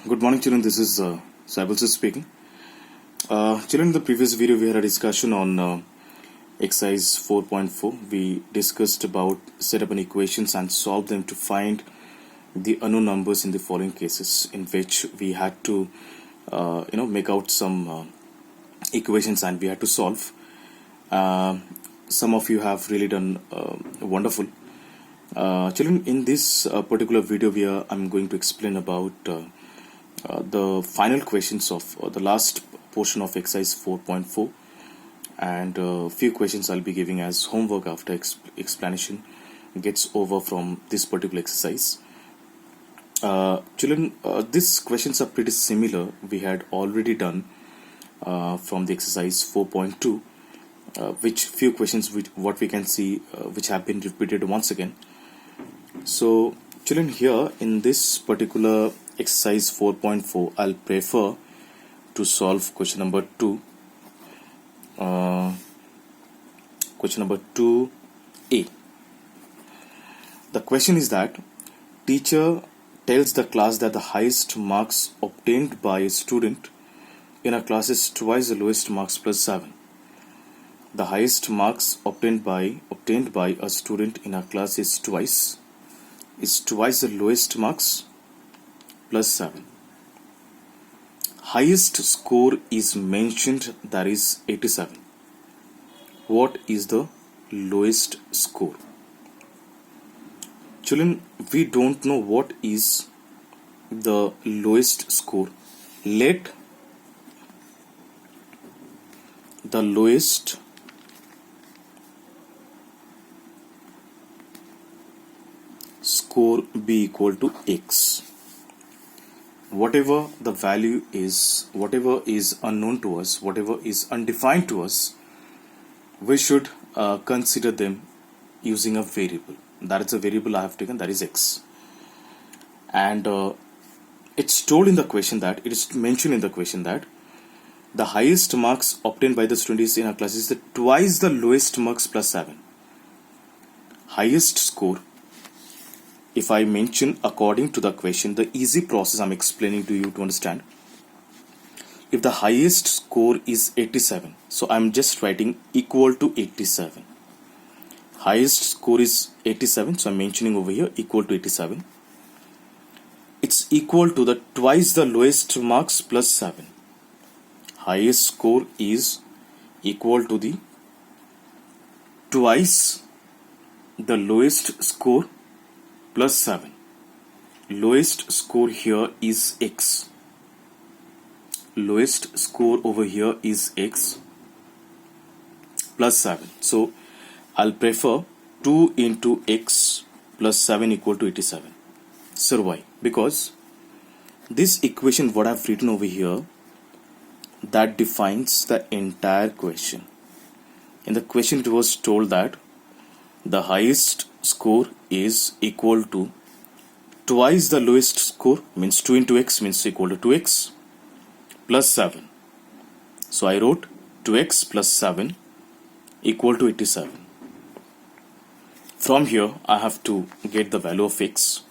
Good morning, children. This is Saibal speaking. Children, in the previous video, we had a discussion on exercise 4.4. We discussed about set up an equations and solve them to find the unknown numbers in the following cases, in which we had to, make out some equations and we had to solve. Some of you have really done wonderful. Children, in this particular video, I'm going to explain about the final questions of the last portion of exercise 4.4, and a few questions I'll be giving as homework after explanation gets over from this particular exercise. Children, these questions are pretty similar. We had already done from the exercise 4.2, which few questions what we can see which have been repeated once again. So children, here in this particular exercise 4.4, I'll prefer to solve question number 2. Question number 2A. The question is that teacher tells the class that the highest marks obtained by a student in a class is twice the lowest marks plus 7. The highest marks obtained by a student in a class is twice the lowest marks plus 7. Highest score is mentioned, that is 87. What is the lowest score? Children, we don't know what is the lowest score. Let the lowest score be equal to x. Whatever the value is, whatever is unknown to us, whatever is undefined to us, we should consider them using a variable. That is a variable I have taken, that is x. And it's told in the question that, it is mentioned in the question that the highest marks obtained by the student in a class is twice the lowest marks plus 7. Highest score. If I mention according to the question, the easy process I'm explaining to you to understand. If the highest score is 87, so I'm just writing equal to 87. Highest score is 87, so I'm mentioning over here equal to 87. It's equal to the twice the lowest marks plus 7. Highest score is equal to the twice the lowest score plus 7. Lowest score here is x. Lowest score over here is x plus 7. So I'll prefer 2 into x plus 7 equal to 87. So why? Because this equation what I've written over here, that defines the entire question. In the question it was told that the highest score is equal to twice the lowest score, means 2 into x means equal to 2x plus 7. So I wrote 2x plus 7 equal to 87. From here I have to get the value of x.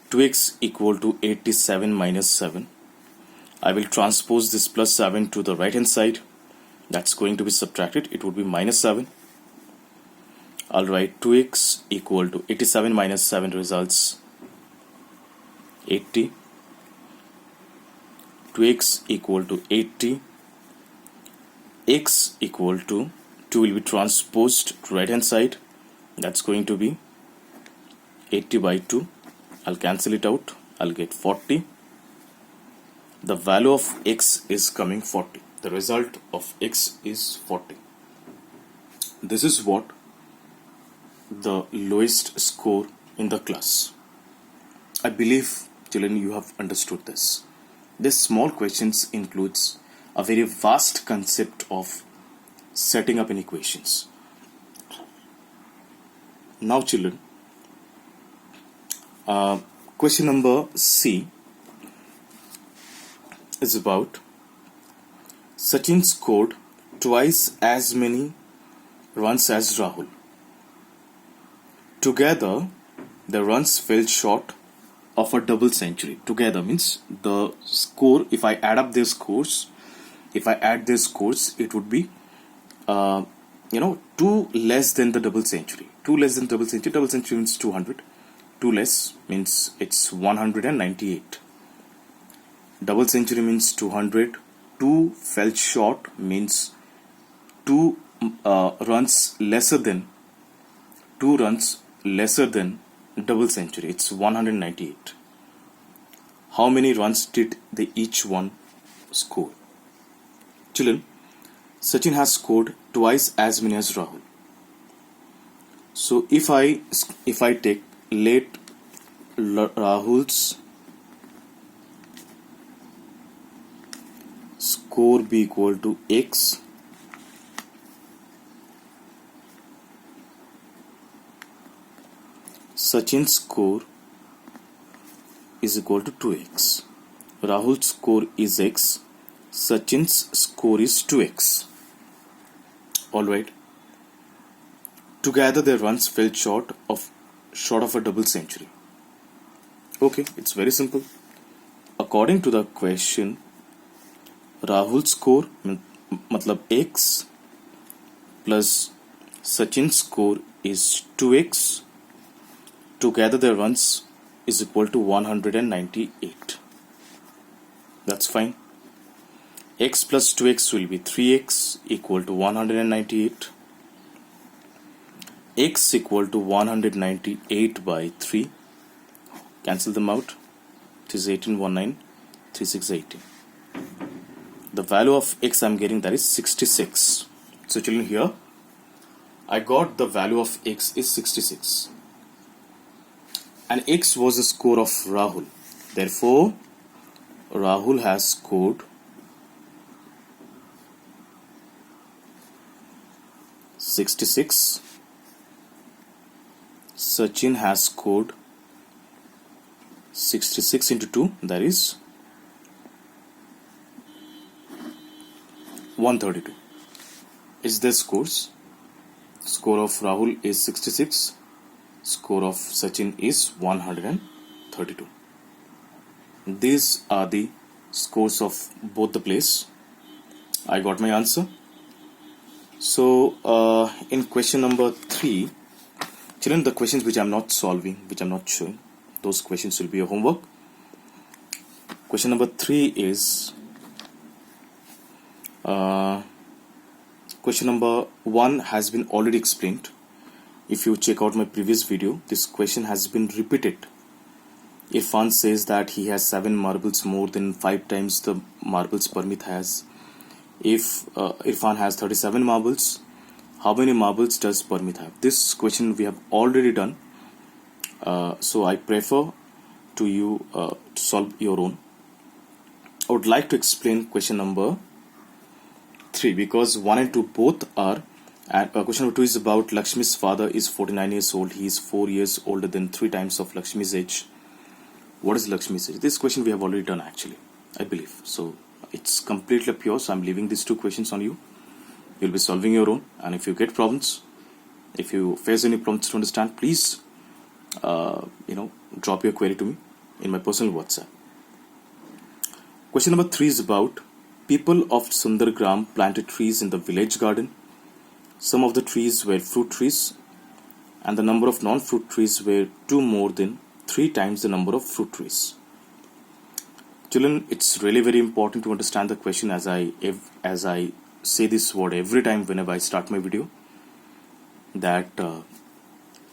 2x equal to 87 minus 7. I will transpose this plus 7 to the right hand side. That's going to be subtracted. It would be minus 7. I'll write 2x equal to 87 minus 7 results 80. 2x equal to 80. X equal to 2 will be transposed to right hand side. That's going to be 80 by 2. I'll cancel it out. I'll get 40. The value of x is coming 40. The result of x is 40. This is what the lowest score in the class. I believe, children, you have understood this. This small questions includes a very vast concept of setting up an equations. Now children, question number C is about Sachin scored twice as many runs as Rahul. Together, the runs fell short of a double century. Together means the score, if I add up their scores, if I add their scores, it would be 2 less than the double century. 2 less than double century. Double century means 200. 2 less means it's 198. Double century means 200. 2 fell short means 2 runs lesser than double century. It's 198. How many runs did they each one score? Children, Sachin has scored twice as many as Rahul. So if I take, let Rahul's score be equal to x, Sachin's score is equal to 2x. Rahul's score is x, Sachin's score is 2x. Alright. Together their runs fell short of a double century. Okay, it's very simple. According to the question, Rahul's score matlab x plus Sachin's score is 2x. Together their runs is equal to 198. That's fine. X plus 2x will be 3x equal to 198. X equal to 198 by 3. Cancel them out. It is 1819, 36, 18. The value of x I'm getting, that is 66. So children, here I got the value of x is 66. And x was the score of Rahul. Therefore, Rahul has scored 66. Sachin has scored 66 into 2, that is 132. Is their scores? Score of Rahul is 66. Score of Sachin is 132. These are the scores of both the players. I got my answer. So in question number 3, children, the questions which I'm not solving, which I'm not showing, those questions will be your homework. Question number 3 is question number 1 has been already explained. If you check out my previous video, this question has been repeated. Irfan says that he has 7 marbles more than 5 times the marbles Parmit has. If Irfan has 37 marbles, how many marbles does Parmit have? This question we have already done. So I prefer to you to solve your own. I would like to explain question number 3 because 1 and 2 both are. And question number 2 is about Lakshmi's father is 49 years old. He is 4 years older than 3 times of Lakshmi's age. What is Lakshmi's age? This question we have already done actually, I believe. So it's completely pure. So I'm leaving these 2 questions on you. You'll be solving your own. And if you get problems, if you face any problems to understand, please, drop your query to me in my personal WhatsApp. Question number 3 is about people of Sundargram planted trees in the village garden. Some of the trees were fruit trees and the number of non-fruit trees were 2 more than 3 times the number of fruit trees. Children, it's really very important to understand the question as I say this word every time whenever I start my video, that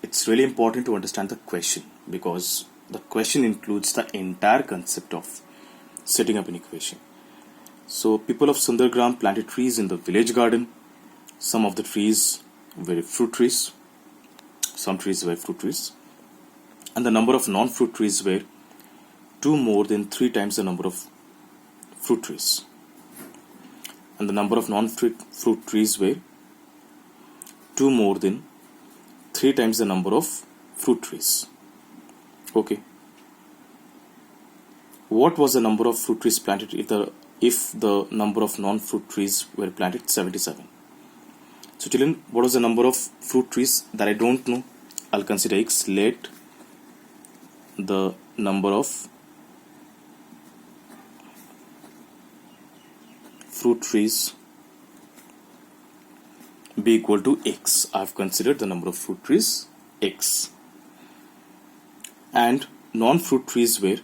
it's really important to understand the question because the question includes the entire concept of setting up an equation. So people of Sundargram planted trees in the village garden. Some of the trees were fruit trees. Some trees were fruit trees. And the number of non-fruit trees were 2 more than 3 times the number of fruit trees. And the number of non-fruit trees were 2 more than 3 times the number of fruit trees. Okay. What was the number of fruit trees planted if the number of non-fruit trees were planted? 77. So children, what was the number of fruit trees that I don't know? I'll consider x. Let the number of fruit trees be equal to x. I have considered the number of fruit trees x, and non-fruit trees were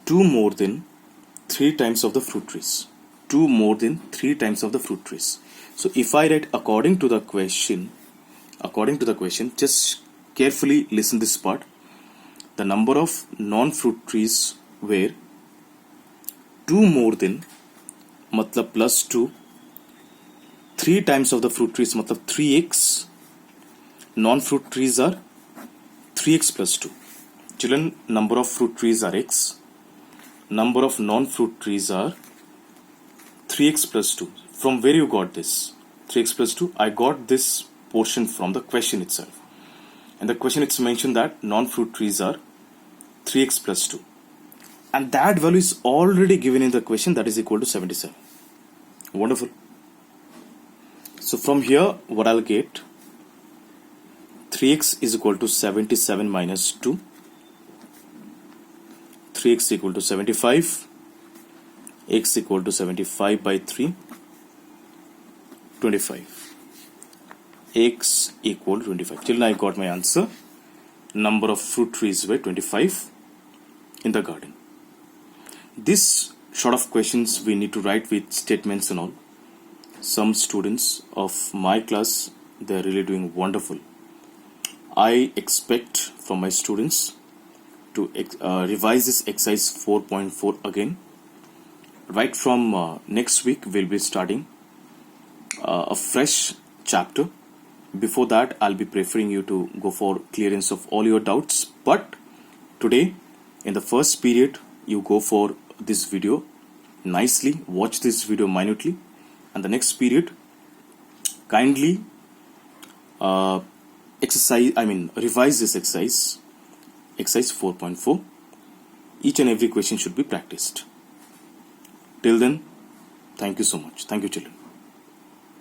2 more than 3 times of the fruit trees. 2 more than 3 times of the fruit trees. So if I write according to the question, just carefully listen this part. The number of non-fruit trees were 2 more than, matlab plus 2, 3 times of the fruit trees, matlab 3x. Non-fruit trees are 3x plus 2. Children, number of fruit trees are x. Number of non-fruit trees are 3x plus 2. From where you got this? 3x plus 2? I got this portion from the question itself. And the question it's mentioned that non-fruit trees are 3x plus 2. And that value is already given in the question, that is equal to 77. Wonderful. So from here, what I'll get? 3x is equal to 77 minus 2. 3x equal to 75. X equal to 75 by 3. 25. X equal to 25. Till now I got my answer. Number of fruit trees were 25 in the garden. This sort of questions we need to write with statements and all. Some students of my class, they are really doing wonderful. I expect from my students to revise this exercise 4.4 again. Right from next week, we'll be starting a fresh chapter. Before that, I'll be preferring you to go for clearance of all your doubts. But today, in the first period, you go for this video nicely, watch this video minutely, and the next period, kindly revise this exercise 4.4. Each and every question should be practiced. Till then, thank you so much. Thank you, children.